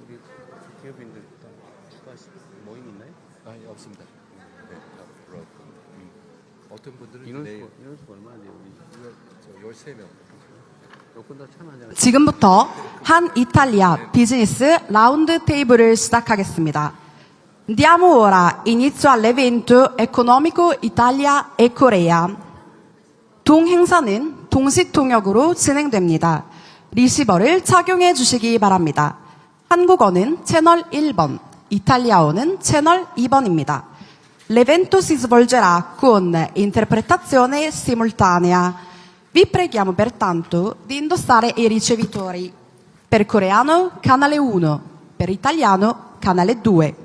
우리 기업인들 모임 있나요? 아니 없습니다. 네, 앞으로 어떤 분들은 인원수가 얼마나 돼요? 우리 13명. 조금 더 참여하자. 지금부터 한 이탈리아 비즈니스 라운드 테이블을 시작하겠습니다. Diamo ora inizio all'evento economico Italia e Corea. 동행사는 동시 통역으로 진행됩니다. 리시버를 착용해 주시기 바랍니다. 한국어는 채널 1번, 이탈리아어는 채널 2번입니다. L'evento si svolgerà con interpretazione simultanea. Vi preghiamo pertanto di indossare i ricevitori. Per coreano, canale 1. Per italiano, canale 2.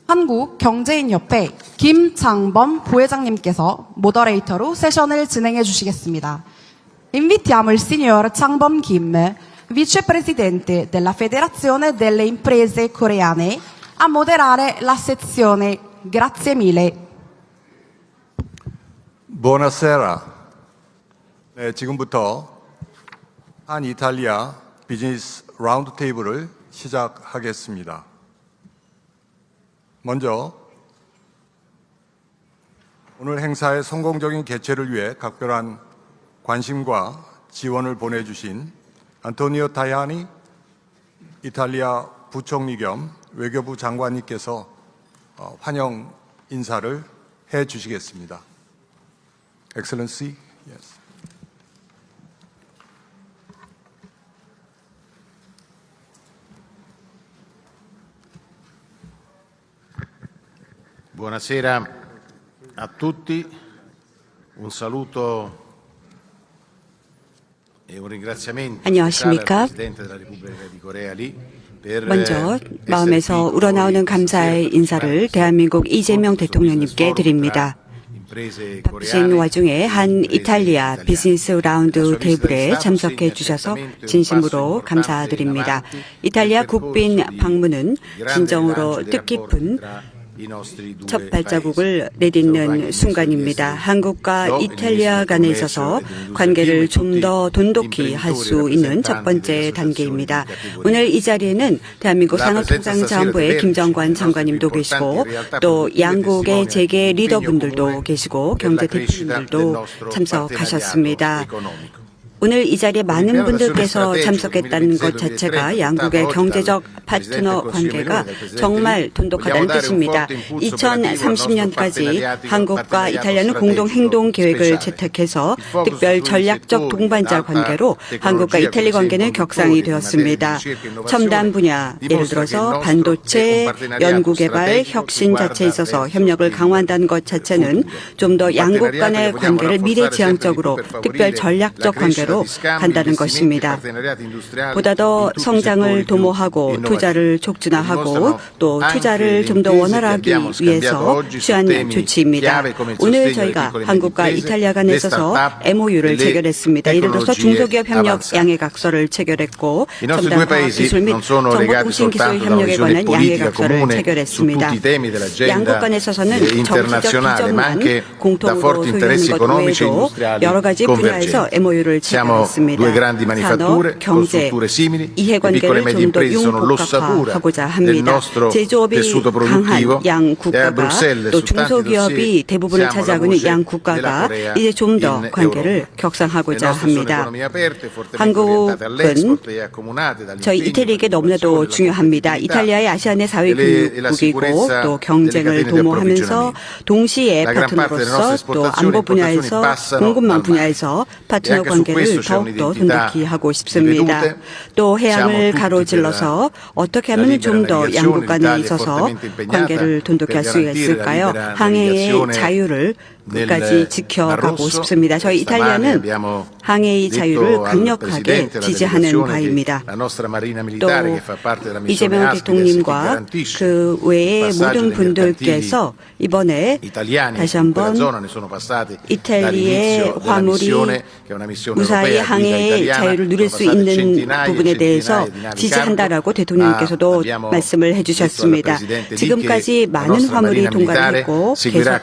한국경제인협회 김장범 부회장님께서 모더레이터로 세션을 진행해 주시겠습니다. Invitiamo il signor Changbom Kim, vicepresidente della Federazione delle Imprese Coreane, a moderare la sezione. Grazie mille. Buonasera. 네, 지금부터 한 이탈리아 비즈니스 라운드 테이블을 시작하겠습니다. 먼저 오늘 행사의 성공적인 개최를 위해 각별한 관심과 지원을 보내주신 안토니오 타야니 이탈리아 부총리 겸 외교부 장관님께서 환영 인사를 해 주시겠습니다. Excellency, yes. Buonasera a tutti, un saluto e un ringraziamento 안녕하십니까? al Presidente della Repubblica di Corea Lee per 먼저 essere 마음에서 qui 우러나오는 con noi 감사의 insieme 인사를 per 대한민국 이재명 questo 대통령님께 forum 드립니다. tra imprese 바쁘신 coreane 와중에 한 e imprese 이탈리아 italiane. 비즈니스 라운드 La sua visita 테이블에 di Stato 참석해 segna 주셔서 certamente un 진심으로 passo importante 감사드립니다. in avanti 이탈리아 nel percorso 국빈 di 방문은 grande 진정으로 rilancio dei 뜻깊은 rapporti tra i nostri due 첫 발자국을 paesi. 내딛는 순간입니다. 한국과 이탈리아 간에 있어서 관계를 좀 더 돈독히 할 수 있는 첫 번째 단계입니다. 오늘 이 자리에는 대한민국 산업통상자원부의 김정관 장관님도 계시고 또 양국의 재계 리더분들도 계시고 경제 대표님들도 참석하셨습니다. 오늘 이 자리에 많은 분들께서 참석했다는 것 자체가 양국의 경제적 파트너 관계가 정말 돈독하다는 뜻입니다. 2030년까지 한국과 이탈리아는 공동 행동 계획을 채택해서 특별 전략적 동반자 관계로 한국과 이탈리 관계는 격상이 되었습니다. 첨단 분야, 예를 들어서 반도체, 연구개발, 혁신 자체에 있어서 협력을 강화한다는 것 자체는 좀 더 양국 간의 관계를 미래지향적으로 특별 전략적 관계로 간다는 것입니다. 보다 더 성장을 도모하고 투자를 촉진하고 또 투자를 좀 더 원활하기 위해서 취한 조치입니다. 오늘 저희가 한국과 이탈리아 간에 있어서 MOU를 체결했습니다. 예를 들어서 중소기업 협력 양해각서를 체결했고 첨단 과학 기술 및 정보통신기술 협력에 관한 양해각서를 체결했습니다. 양국 간에 있어서는 정치적 기점만 공통으로 소유하는 것 외에도 여러 가지 분야에서 MOU를 체결했습니다. 산업, 경제, 이해관계를 좀 더 융복합화하고자 합니다. 제조업이 강한 양 국가가 또 중소기업이 대부분을 차지하고 있는 양 국가가 이제 좀 더 관계를 격상하고자 합니다. 한국은 저희 이태리에게 너무나도 중요합니다. 이탈리아의 아시아내 사회교육국이고 또 경쟁을 도모하면서 동시에 파트너로서 또 안보 분야에서 공급망 분야에서 파트너 관계를 더욱더 돈독히 하고 싶습니다. 또 해양을 가로질러서 어떻게 하면 좀 더 양국 간에 있어서 관계를 돈독히 할 수 있을까요? 항해의 자유를 끝까지 지켜가고 싶습니다. 저희 이탈리아는 항해의 자유를 강력하게 지지하는 바입니다. 또 이재명 대통령님과 그 외의 모든 분들께서 이번에 다시 한번 이탈리아의 화물이 무사히 항해의 자유를 누릴 수 있는 부분에 대해서 지지한다라고 대통령님께서도 말씀을 해주셨습니다. 지금까지 많은 화물이 통과를 했고 계속해서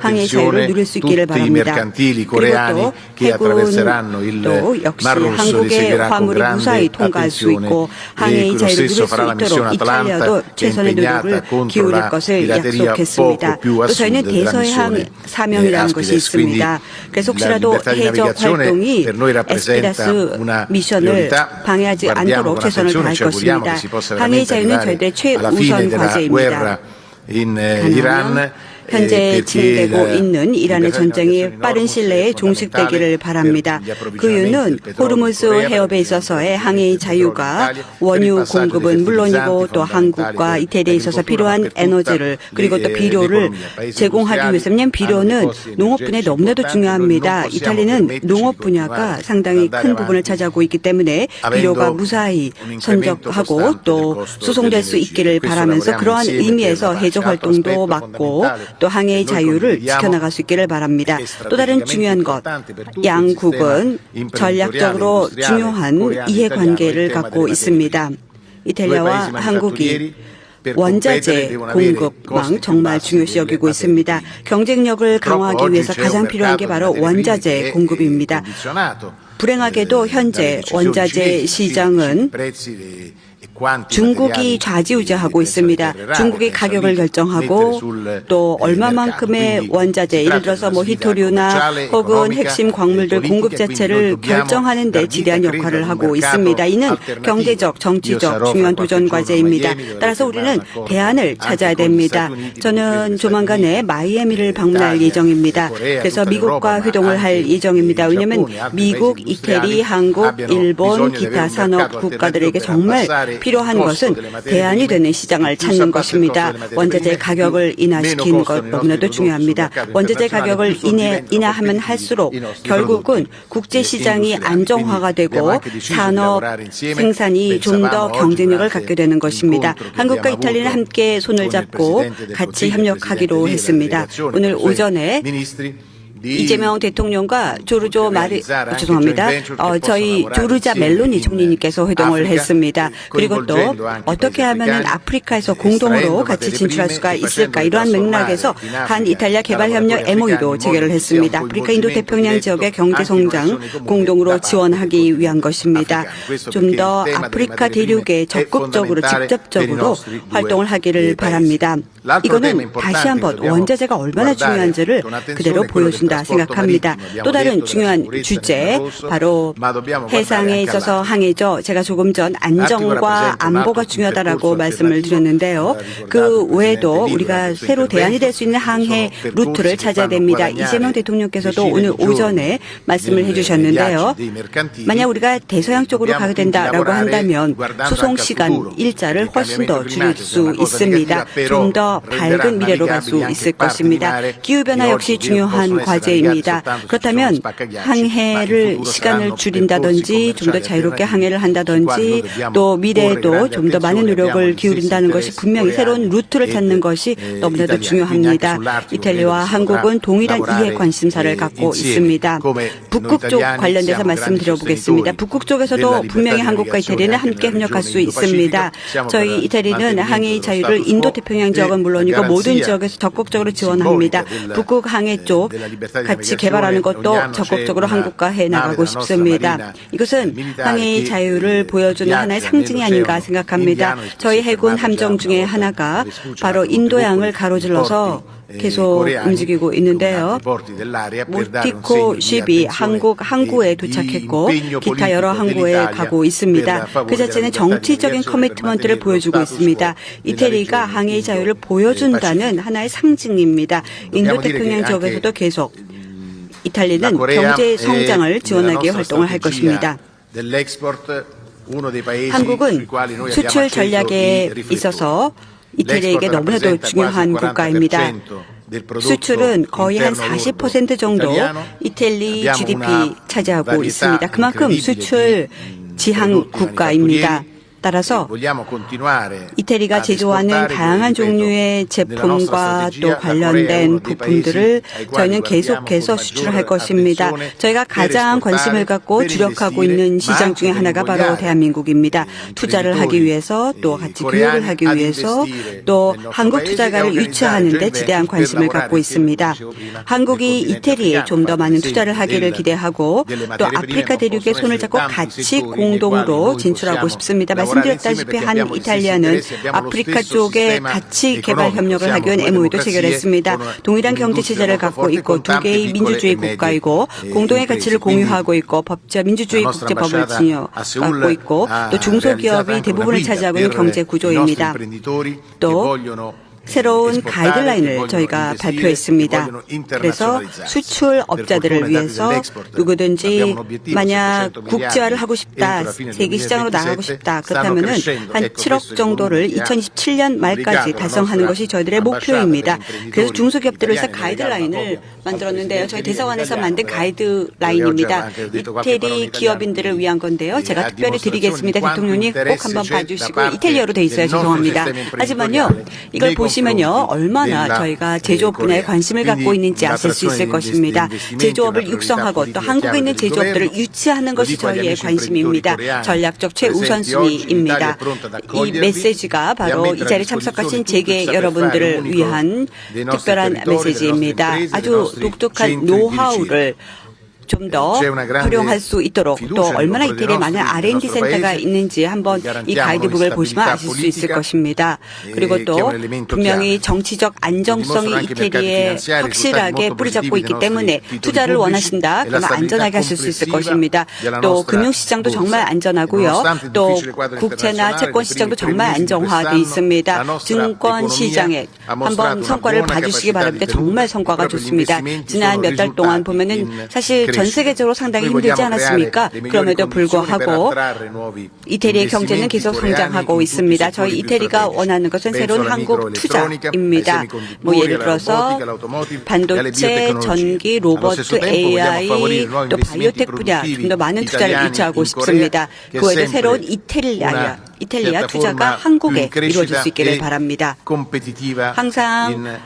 항해 자유를 자유를 누릴 수 있기를 tutti i 바랍니다. mercantili 그리고 coreani 또 che attraverseranno il 해군도 역시 Mar Rosso li 한국의 seguirà con 화물이 무사히 grande 통과할 수 attenzione 있고 e 항해의 quello 자유를 누릴 stesso 수 farà la missione 있도록 이탈리아도 Atalanta che è 최선의 impegnata 노력을 contro 기울일 la 것을 pirateria 약속했습니다. poco più a 또 저희는 sud della 대서해항 missione 사명이라는 것이 Aspides. Quindi 있습니다. 그래서 la 혹시라도 libertà di 해적 navigazione 활동이 per noi rappresenta 에스피다스 una 미션을 priorità. 방해하지 Guardiamo 않도록 con 최선을 attenzione, 다할 ci auguriamo 것입니다. che si possa 항해의 veramente 자유는 arrivare 저희들의 alla fine 최우선 della 과제입니다. guerra in Iran. 현재 진행되고 있는 이란의 전쟁이 빠른 시일 내에 종식되기를 바랍니다. 그 이유는 호르무즈 해협에 있어서의 항해의 자유가 원유 공급은 물론이고 또 한국과 이태리에 있어서 필요한 에너지를 그리고 또 비료를 제공하기 위해서는 비료는 농업 분야에 너무나도 중요합니다. 이탈리아는 농업 분야가 상당히 큰 부분을 차지하고 있기 때문에 비료가 무사히 선적하고 또 수송될 수 있기를 바라면서 그러한 의미에서 해적 활동도 막고 또 항해의 자유를 지켜나갈 수 있기를 바랍니다. 또 다른 중요한 것, 양국은 전략적으로 중요한 이해관계를 갖고 있습니다. 이탈리아와 한국이 원자재 공급망 정말 중요시 여기고 있습니다. 경쟁력을 강화하기 위해서 가장 필요한 게 바로 원자재 공급입니다. 불행하게도 현재 원자재 시장은 중국이 좌지우지하고 있습니다. 중국이 가격을 결정하고 또 얼마만큼의 원자재, 예를 들어서 뭐 히토류나 혹은 핵심 광물들 공급 자체를 결정하는 데 지대한 역할을 하고 있습니다. 이는 경제적, 정치적 중요한 도전 과제입니다. 따라서 우리는 대안을 찾아야 됩니다. 저는 조만간에 마이애미를 방문할 예정입니다. 그래서 미국과 회동을 할 예정입니다. 왜냐하면 미국, 이태리, 한국, 일본, 기타 산업 국가들에게 정말 필요한 것은 대안이 되는 시장을 찾는 것입니다. 원자재 가격을 인하시키는 것 너무나도 중요합니다. 원자재 가격을 인하하면 할수록 결국은 국제시장이 안정화가 되고 산업 생산이 좀 더 경쟁력을 갖게 되는 것입니다. 한국과 이탈리아는 함께 손을 잡고 같이 협력하기로 했습니다. 오늘 오전에 이재명 대통령과 저희 조르자 멜로니 총리님께서 회동을 했습니다. 그리고 또 어떻게 하면은 아프리카에서 공동으로 같이 진출할 수가 있을까 이러한 맥락에서 한 이탈리아 개발협력 MOU도 체결을 했습니다. 아프리카 인도 태평양 지역의 경제 성장 공동으로 지원하기 위한 것입니다. 좀 더 아프리카 대륙에 적극적으로 직접적으로 활동을 하기를 바랍니다. 이거는 다시 한번 원자재가 얼마나 중요한지를 그대로 보여준다 생각합니다. 또 다른 중요한 주제 바로 해상에 있어서 항해죠. 제가 조금 전 안정과 안보가 중요하다라고 말씀을 드렸는데요. 그 외에도 우리가 새로 대안이 될 수 있는 항해 루트를 찾아야 됩니다. 이재명 대통령께서도 오늘 오전에 말씀을 해주셨는데요. 만약 우리가 대서양 쪽으로 가게 된다라고 한다면 수송 시간 일자를 훨씬 더 줄일 수 있습니다. 좀 더 밝은 미래로 갈 수 있을 것입니다. 기후변화 역시 중요한 과제입니다. 그렇다면 항해를 시간을 줄인다든지 좀 더 자유롭게 항해를 한다든지 또 미래에도 좀 더 많은 노력을 기울인다는 것이 분명히 새로운 루트를 찾는 것이 너무나도 중요합니다. 이탈리아와 한국은 동일한 이해 관심사를 갖고 있습니다. 북극 쪽 관련돼서 말씀드려보겠습니다. 북극 쪽에서도 분명히 한국과 이탈리아는 함께 협력할 수 있습니다. 저희 이탈리아는 항해의 자유를 인도태평양 지역은 물론이고 모든 지역에서 적극적으로 지원합니다. 북극 항해 쪽 같이 개발하는 것도 적극적으로 한국과 해나가고 싶습니다. 이것은 항해의 자유를 보여주는 하나의 상징이 아닌가 생각합니다. 저희 해군 함정 중에 하나가 바로 인도양을 가로질러서 계속 움직이고 있는데요. 모티코 쉽이 한국 항구에 도착했고 기타 여러 항구에 가고 있습니다. 그 자체는 정치적인 커미트먼트를 보여주고 있습니다. 이태리가 항해의 자유를 보여준다는 하나의 상징입니다. 인도태평양 지역에서도 계속 이탈리아는 경제 성장을 지원하기 위해 활동을 할 것입니다. 한국은 수출 전략에 있어서 이태리에게 너무나도 중요한 국가입니다. 수출은 거의 한 40% 정도 이태리 GDP 차지하고 있습니다. 그만큼 수출 지향 국가입니다. 따라서 vogliamo continuare 이태리가 ad 제조하는 esportare, 다양한 ripeto, 종류의 제품과 또 관련된 부품들을 저희는 계속해서 수출할 것입니다. 저희가 가장 관심을 갖고 주력하고 있는 시장 중에 하나가 바로 대한민국입니다. 투자를 하기 위해서 또 같이 교육을 하기 위해서 또 한국 투자가를 유치하는 데 지대한 관심을 갖고 있습니다. 한국이 이태리에 좀 더 많은 투자를 하기를 기대하고 또 아프리카 대륙에 손을 잡고 같이 공동으로 진출하고 싶습니다. 말씀드렸다시피 한 이탈리아는 아프리카 쪽에 같이 개발 협력을 하기 위한 MOU도 체결했습니다. 동일한 경제 체제를 갖고 있고 두 개의 민주주의 국가이고 공동의 가치를 공유하고 있고 법제 민주주의 국제법을 갖고 있고 또 중소기업이 대부분을 차지하고 있는 경제 구조입니다. 또 새로운 가이드라인을 저희가 발표했습니다. 그래서 수출업자들을 위해서 누구든지 만약 국제화를 하고 싶다, 세계 시장으로 나가고 싶다, 그렇다면은 한 7억 정도를 2027년 말까지 달성하는 것이 저희들의 목표입니다. 그래서 중소기업들을 위해서 가이드라인을 만들었는데요. 저희 대사관에서 만든 가이드라인입니다. 이태리 기업인들을 위한 건데요. 제가 특별히 드리겠습니다. 대통령님 꼭 한번 봐주시고 이탈리아로 돼 있어요. 죄송합니다. 하지만요. 이걸 보시면요. 얼마나 저희가 제조업 분야에 관심을 갖고 있는지 아실 수 있을 것입니다. 제조업을 육성하고 또 한국에 있는 제조업들을 유치하는 것이 저희의 관심입니다. 전략적 최우선순위입니다. 이 메시지가 바로 이 자리에 참석하신 재계 여러분들을 위한 특별한 메시지입니다. 아주 독특한 노하우를 좀 더 활용할 수 있도록 또 얼마나 이태리에 많은 R&D 센터가 있는지 한번 이 가이드북을 보시면 아실 수 있을 것입니다. 그리고 또 분명히 정치적 안정성이 이태리에 확실하게 뿌리 잡고 있기 때문에 투자를 원하신다. 그러면 안전하게 하실 수 있을 것입니다. 또 금융시장도 정말 안전하고요. 또 국채나 채권 시장도 정말 안정화되어 있습니다. 증권 시장에 한번 성과를 봐주시기 바랍니다. 정말 성과가 좋습니다. 지난 몇 달 동안 보면은 사실 전 세계적으로 상당히 힘들지 않았습니까? 그럼에도 불구하고 이태리의 경제는 계속 성장하고 있습니다. 저희 이태리가 원하는 것은 새로운 한국 투자입니다. 뭐 예를 들어서 반도체, 전기, 로봇, AI, 또 바이오텍 분야 좀 더 많은 투자를 유치하고 싶습니다. 그 외에도 새로운 이탈리아 투자가 한국에 이루어질 수 있기를 바랍니다. 항상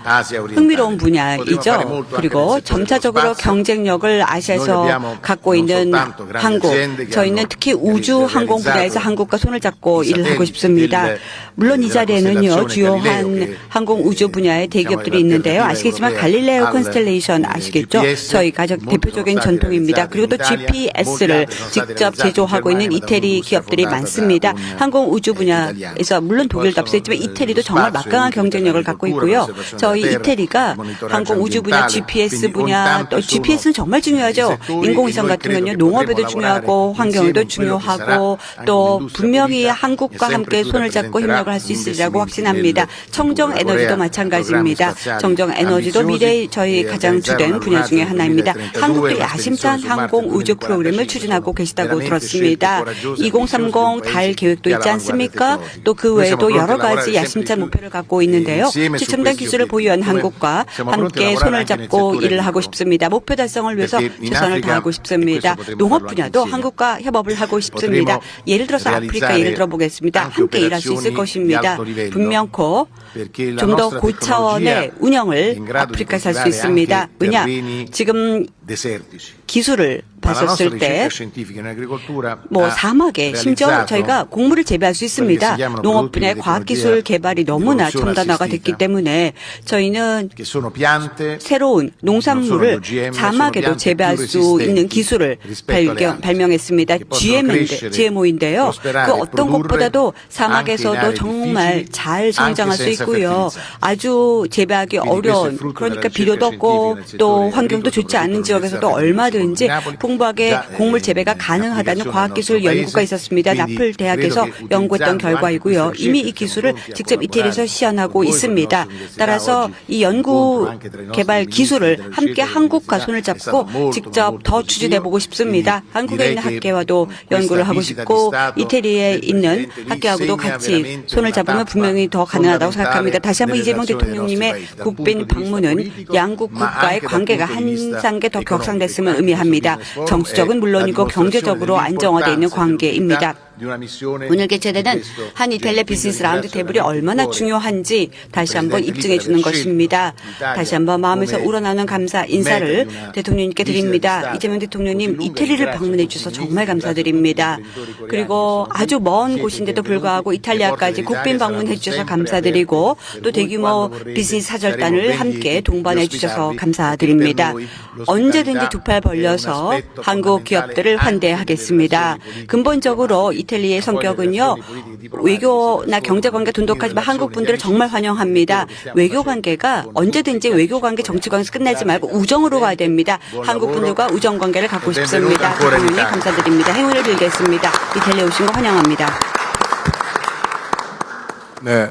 흥미로운 분야이죠. 그리고 점차적으로 경쟁력을 아시아에서 갖고 있는 한국. 저희는 특히 우주 항공 분야에서 한국과 손을 잡고 일을 하고 싶습니다. 물론 이 자리에는요, 주요한 항공 우주 분야의 대기업들이 있는데요. 아시겠지만 갈릴레오 컨스텔레이션 아시겠죠? 저희 가장 대표적인 전통입니다. 그리고 또 GPS를 직접 제조하고 있는 이태리 기업들이 많습니다. 항공 우주 분야에서 물론 독일도 앞서있지만 이태리도 정말 막강한 경쟁력을 갖고 있고요. 저희 이태리가 항공 우주 분야, GPS 분야, 또 GPS는 정말 중요하죠. 인공위성 같은 건요, 농업에도 중요하고 환경에도 중요하고 또 분명히 한국과 함께 손을 잡고 협력을 할 수 있으리라고 확신합니다. 청정 에너지도 마찬가지입니다. 청정 에너지도 미래의 저희 가장 주된 분야 중에 하나입니다. 한국도 야심찬 항공 우주 프로그램을 추진하고 계시다고 들었습니다. 2030 달 계획도 있지 않습니까? 또 그 외에도 여러 가지 야심찬 목표를 갖고 있는데요. 최첨단 기술을 보유한 한국과 함께 손을 잡고 일을 하고 싶습니다. 목표 달성을 위해서 최선을 다하고 싶습니다. 농업 분야도 한국과 협업을 하고 싶습니다. 예를 들어서 아프리카 예를 들어보겠습니다. 함께 일할 수 있을 것입니다. 분명코 좀 더 고차원의 운영을 아프리카에서 할 수 있습니다. 왜냐? 지금 기술을 봤었을 때 사막에 심지어 저희가 곡물을 재배할 수 있습니다. 농업 분야의 과학기술 개발이 너무나 첨단화가 됐기 때문에 저희는 새로운 농산물을 사막에도 재배할 수 있는 기술을 발명했습니다. GMO인데요. 그 어떤 것보다도 사막에서도 정말 잘 성장할 수 있고요. 아주 재배하기 어려운, 그러니까 비료도 없고 또 환경도 좋지 않은 지역에서도 얼마든지 풍부하게 곡물 재배가 가능하다는 과학기술 연구가 있었습니다. 나플 대학에서 연구했던 결과이고요. 이미 이 기술을 직접 이태리에서 시연하고 있습니다. 따라서 이 연구 개발 기술을 함께 한국과 손을 잡고 직접 더 추진해보고 싶습니다. 한국에 있는 학계와도 연구를 하고 싶고 이태리에 있는 학계하고도 같이 손을 잡으면 분명히 더 가능하다고 생각합니다. 다시 한번 이재명 대통령님의 국빈 방문은 양국 국가의 관계가 한 단계 더 격상됐음을 의미합니다. 정치적은 물론이고 경제적으로 안정화되어 있는 관계입니다. 오늘 개최되는 한 이탈리아 비즈니스 라운드 테이블이 얼마나 중요한지 다시 한번 입증해 주는 것입니다. 다시 한번 마음에서 우러나오는 감사 인사를 대통령님께 드립니다. 이재명 대통령님 이태리를 방문해 주셔서 정말 감사드립니다. 그리고 아주 먼 곳인데도 불구하고 이탈리아까지 국빈 방문해 주셔서 감사드리고 또 대규모 비즈니스 사절단을 함께 동반해 주셔서 감사드립니다. 언제든지 두 팔 벌려서 한국 기업들을 환대하겠습니다. 근본적으로 이탈리아의 성격은요, 외교나 경제관계 돈독하지만 한국 분들을 정말 환영합니다. 외교관계가 언제든지 외교관계 정치관계에서 끝나지 말고 우정으로 가야 됩니다. 한국 분들과 우정관계를 갖고 싶습니다. 대통령님 감사드립니다. 행운을 빌겠습니다. 이탈리아 오신 거 환영합니다. 네,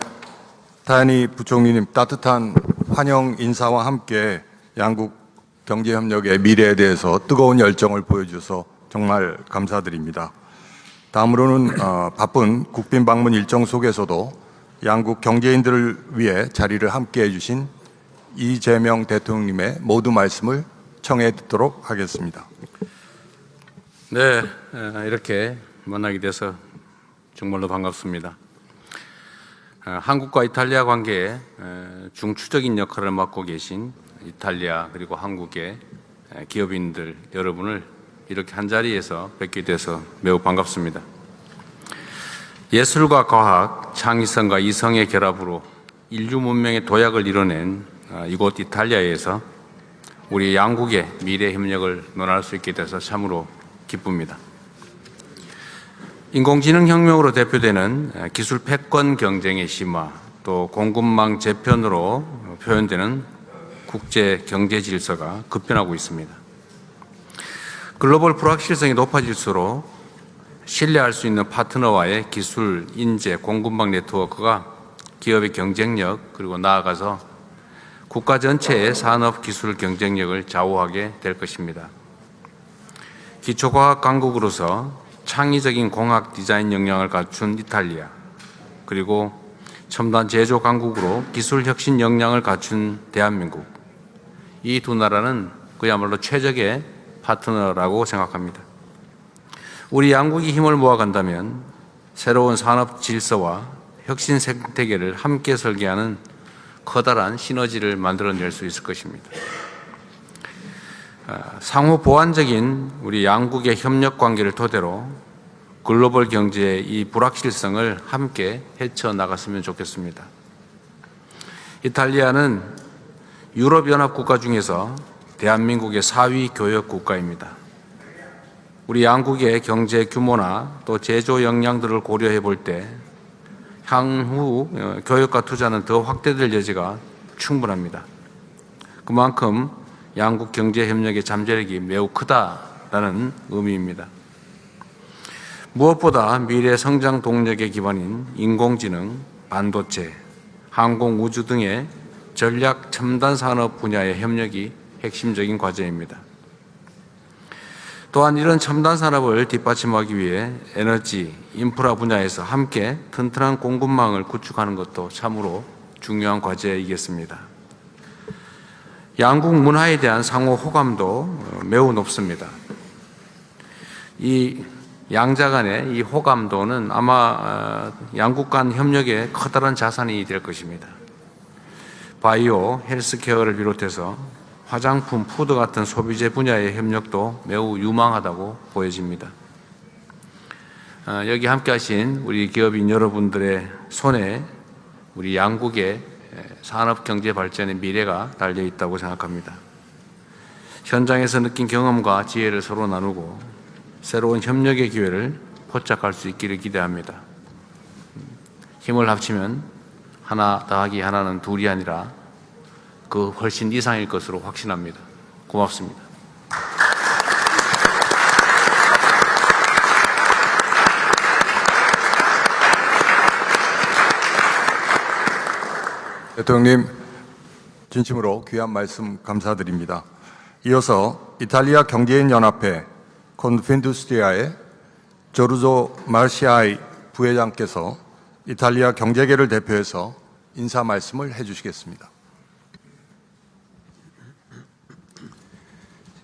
타야니 부총리님 따뜻한 환영 인사와 함께 양국 경제협력의 미래에 대해서 뜨거운 열정을 보여주셔서 정말 감사드립니다. 다음으로는 바쁜 국빈 방문 일정 속에서도 양국 경제인들을 위해 자리를 함께 해주신 이재명 대통령님의 모두 말씀을 청해 듣도록 하겠습니다. 네, 이렇게 만나게 돼서 정말로 반갑습니다. 한국과 이탈리아 관계에 중추적인 역할을 맡고 계신 이탈리아 그리고 한국의 기업인들 여러분을 이렇게 한자리에서 뵙게 돼서 매우 반갑습니다. 예술과 과학, 창의성과 이성의 결합으로 인류 문명의 도약을 이뤄낸 이곳 이탈리아에서 우리 양국의 미래 협력을 논할 수 있게 돼서 참으로 기쁩니다. 인공지능 혁명으로 대표되는 기술 패권 경쟁의 심화, 또 공급망 재편으로 표현되는 국제 경제 질서가 급변하고 있습니다. 글로벌 불확실성이 높아질수록 신뢰할 수 있는 파트너와의 기술, 인재, 공급망 네트워크가 기업의 경쟁력 그리고 나아가서 국가 전체의 산업 기술 경쟁력을 좌우하게 될 것입니다. 기초과학 강국으로서 창의적인 공학 디자인 역량을 갖춘 이탈리아, 그리고 첨단 제조 강국으로 기술 혁신 역량을 갖춘 대한민국, 이 두 나라는 그야말로 최적의 파트너라고 생각합니다. 우리 양국이 힘을 모아간다면 새로운 산업 질서와 혁신 생태계를 함께 설계하는 커다란 시너지를 만들어낼 수 있을 것입니다. 상호 보완적인 우리 양국의 협력 관계를 토대로 글로벌 경제의 이 불확실성을 함께 헤쳐나갔으면 좋겠습니다. 이탈리아는 유럽연합 국가 중에서 대한민국의 4위 교역 국가입니다. 우리 양국의 경제 규모나 또 제조 역량들을 고려해 볼 때 향후 교역과 투자는 더 확대될 여지가 충분합니다. 그만큼 양국 경제 협력의 잠재력이 매우 크다라는 의미입니다. 무엇보다 미래 성장 동력의 기반인 인공지능, 반도체, 항공, 우주 등의 전략 첨단 산업 분야의 협력이 핵심적인 과제입니다. 또한 이런 첨단 산업을 뒷받침하기 위해 에너지, 인프라 분야에서 함께 튼튼한 공급망을 구축하는 것도 참으로 중요한 과제이겠습니다. 양국 문화에 대한 상호 호감도 매우 높습니다. 이 양자 간의 이 호감도는 아마 양국 간 협력의 커다란 자산이 될 것입니다. 바이오, 헬스케어를 비롯해서 화장품, 푸드 같은 소비재 분야의 협력도 매우 유망하다고 보여집니다. 여기 함께 하신 우리 기업인 여러분들의 손에 우리 양국의 산업 경제 발전의 미래가 달려 있다고 생각합니다. 현장에서 느낀 경험과 지혜를 서로 나누고 새로운 협력의 기회를 포착할 수 있기를 기대합니다. 힘을 합치면 하나 더하기 하나는 둘이 아니라 그 훨씬 이상일 것으로 확신합니다. 고맙습니다. 대통령님, 진심으로 귀한 말씀 감사드립니다. 이어서 이탈리아 경제인 연합회 콘펜두스트리아의 조르조 마르시아이 부회장께서 이탈리아 경제계를 대표해서 인사 말씀을 해주시겠습니다.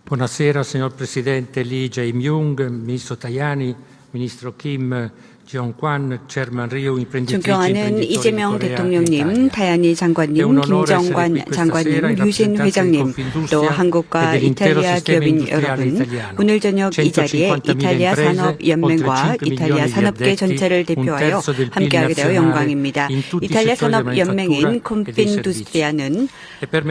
Buonasera signor Presidente Lee Jae-myung, Ministro Tajani, Ministro Kim Jong-kwan, Chairman Ryu, imprenditrici, 존경하는 imprenditori 이재명 Corea e 대통령님, Italia. 타야니 장관님, 김정관 장관님, 류신 회장님, 또 한국과 이탈리아 기업인 여러분, 오늘 저녁 이 자리에 이탈리아 산업연맹과 이탈리아 산업계 전체를 대표하여 함께하게 되어 영광입니다. 이탈리아 산업연맹인 콤핀두스트리아는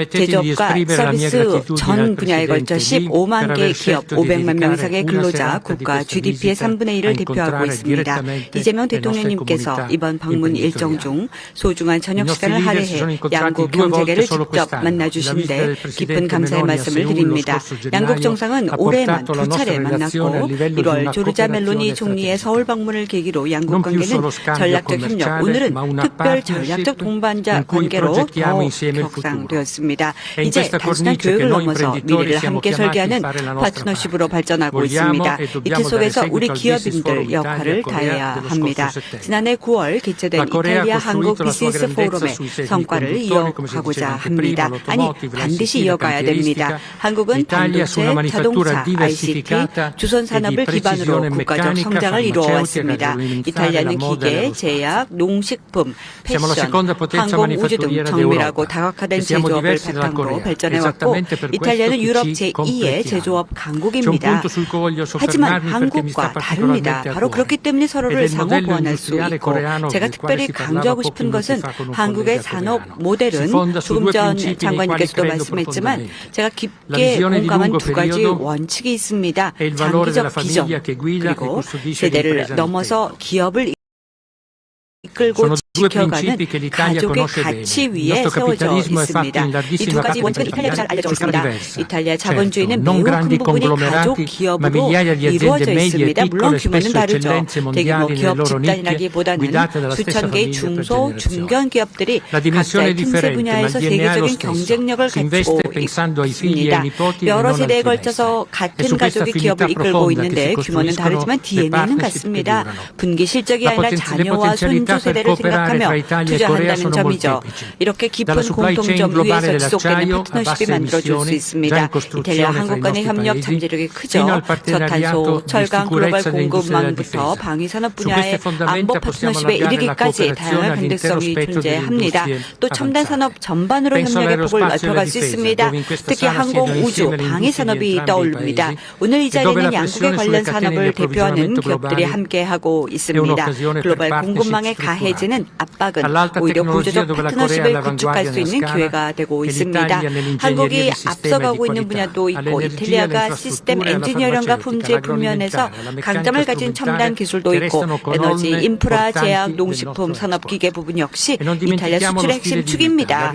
제조업과 서비스 전 분야에 걸쳐 15만 개의 기업, 500만 명 이상의 근로자, 국가 GDP의 3분의 1을 대표하고 있습니다. 이재명 대통령님께서 이번 방문 일정 중 소중한 저녁 시간을 할애해 양국 경제계를 직접 만나주신 데 깊은 감사의 말씀을 드립니다. 양국 정상은 올해만 2차례 만났고 1월 조르자 멜로니 총리의 서울 방문을 계기로 양국 관계는 전략적 협력, 오늘은 특별 전략적 동반자 관계로 더욱 격상되었습니다. 이제 단순한 교육을 넘어서 미래를 함께 설계하는 파트너십으로 발전하고 있습니다. 이 틀 속에서 우리 기업인들 역할을 다해야 합니다. 지난해 9월 개최된 이탈리아 한국 비즈니스 포럼의 성과를 이어가고자 합니다. 아니, 반드시 이어가야 됩니다. 한국은 반도체, 자동차, ICT, 주선 산업을 기반으로 국가적 성장을 이루어왔습니다. 이탈리아는 기계, 제약, 농식품, 패션, 항공, 우주 등 정밀하고 다각화된 제조업을 바탕으로 발전해왔고 이탈리아는 유럽 제2의 제조업 강국입니다. 하지만 한국과 다릅니다. 바로 그렇기 때문에 서로를 상호 보완할 수 있고 제가 특별히 강조하고 싶은 것은 한국의 산업 모델은 조금 전 장관님께서도 말씀했지만 제가 깊게 공감한 두 가지 원칙이 있습니다. 장기적 비전 그리고 세대를 넘어서 기업을 이끌고 지켜가는 가족의 가치 위에 세워져 있습니다. 이 두 가지 원칙은 이탈리아가 잘 알려져 있습니다. 이탈리아 자본주의는 매우 큰 부분이 가족 기업으로 이루어져 있습니다. 물론 규모는 다르죠. 대규모 기업 집단이라기보다는 수천 개의 중소, 중견 기업들이 각자의 틈새 분야에서 세계적인 경쟁력을 가지고 있습니다. 여러 세대에 걸쳐서 같은 가족이 기업을 이끌고 있는데 규모는 다르지만 DNA는 같습니다. 분기 실적이 아니라 자녀와 손주 세대를 생각하며 투자한다는 점이죠. 이렇게 깊은 공통점 위에서 지속되는 파트너십이 만들어질 수 있습니다. 이탈리아 한국 간의 협력 잠재력이 크죠. 저탄소, 철강 글로벌 공급망부터 방위산업 분야의 안보 파트너십에 이르기까지 다양한 가능성이 존재합니다. 또 첨단 산업 전반으로 협력의 폭을 넓혀갈 수 있습니다. 특히 항공, 우주, 방위산업이 떠오릅니다. 오늘 이 자리는 양국의 관련 산업을 대표하는 기업들이 함께하고 있습니다. 글로벌 공급망의 가해지는 압박은 오히려 구조적 파트너십을 구축할 수 있는 기회가 되고 있습니다. 한국이 앞서가고 있는 분야도 있고 이탈리아가 시스템 엔지니어링과 품질 분면에서 강점을 가진 첨단 기술도 있고 에너지, 인프라, 제약, 농식품, 산업기계 부분 역시 이탈리아 수출의 핵심 축입니다.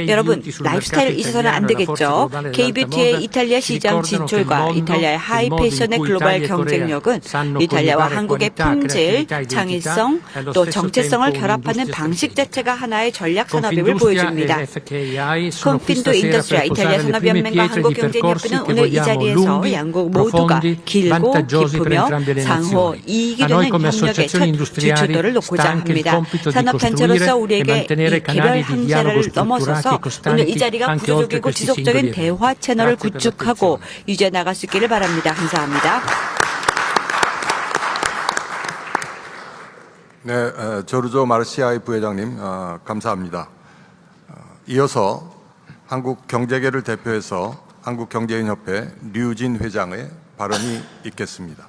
여러분, 라이프스타일 잊어서는 안 되겠죠. K뷰티의 이탈리아 시장 진출과 이탈리아의 하이 패션의 글로벌 경쟁력은 이탈리아와 한국의 품질, 창의성, 또 정체성을 결합하는 방식 자체가 하나의 전략 산업임을 보여줍니다. 콤핀도 인더스트리아 이탈리아 산업연맹과 한국경제협회는 오늘 이 자리에서 양국 모두가 길고 깊으며 상호 이익이 되는 협력의 첫 주춧돌을 놓고자 합니다. 산업단체로서 우리에게 이 개별 한계를 넘어서서 오늘 이 자리가 구조적이고 지속적인 대화 채널을 구축하고 유지해 나갈 수 있기를 바랍니다. 감사합니다. 네, 조르조 마르시아이 부회장님 감사합니다. 이어서 한국경제계를 대표해서 한국경제인협회 류진 회장의 발언이 있겠습니다.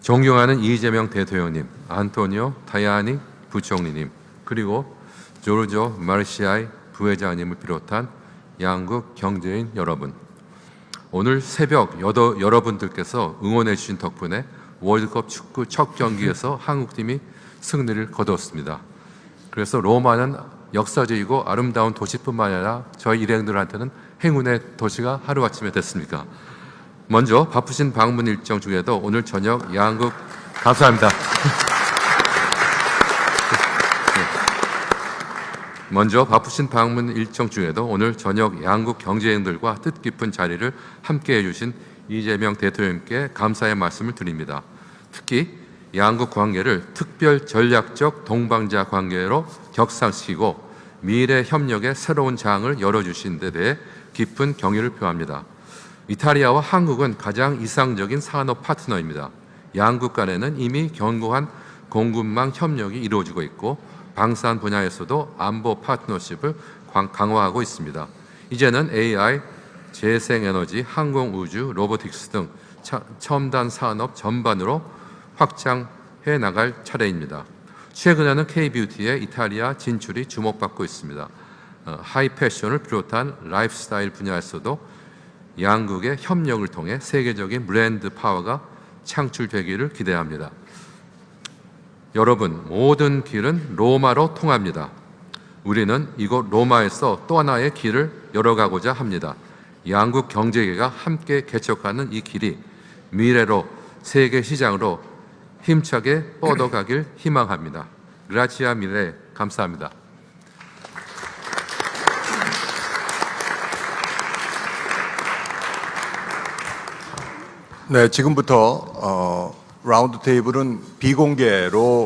존경하는 이재명 대통령님, 안토니오 타야니 부총리님, 그리고 조르조 마르시아이 부회장님을 비롯한 양국 경제인 여러분, 오늘 새벽 여러분들께서 응원해 주신 덕분에 월드컵 축구 첫 경기에서 한국팀이 승리를 거두었습니다. 그래서 로마는 역사적이고 아름다운 도시뿐만 아니라 저희 일행들한테는 행운의 도시가 하루아침에 됐습니까? 먼저 바쁘신 방문 일정 중에도 오늘 저녁 양국 감사합니다. 먼저 바쁘신 방문 일정 중에도 오늘 저녁 양국 경제인들과 뜻깊은 자리를 함께해 주신 이재명 대통령님께 감사의 말씀을 드립니다. 특히 양국 관계를 특별 전략적 동반자 관계로 격상시키고 미래 협력의 새로운 장을 열어주신 데 대해 깊은 경의를 표합니다. 이탈리아와 한국은 가장 이상적인 산업 파트너입니다. 양국 간에는 이미 견고한 공급망 협력이 이루어지고 있고 방산 분야에서도 안보 파트너십을 강화하고 있습니다. 이제는 AI, 재생에너지, 항공우주, 로보틱스 등 첨단 산업 전반으로 확장해 나갈 차례입니다. 최근에는 K-뷰티의 이탈리아 진출이 주목받고 있습니다. 하이 패션을 비롯한 라이프스타일 분야에서도 양국의 협력을 통해 세계적인 브랜드 파워가 창출되기를 기대합니다. 여러분, 모든 길은 로마로 통합니다. 우리는 이곳 로마에서 또 하나의 길을 열어가고자 합니다. 양국 경제계가 함께 개척하는 이 길이 미래로 세계 시장으로 힘차게 뻗어가길 희망합니다. 그라치아 미래, 감사합니다. 네, 지금부터 라운드 테이블은 비공개로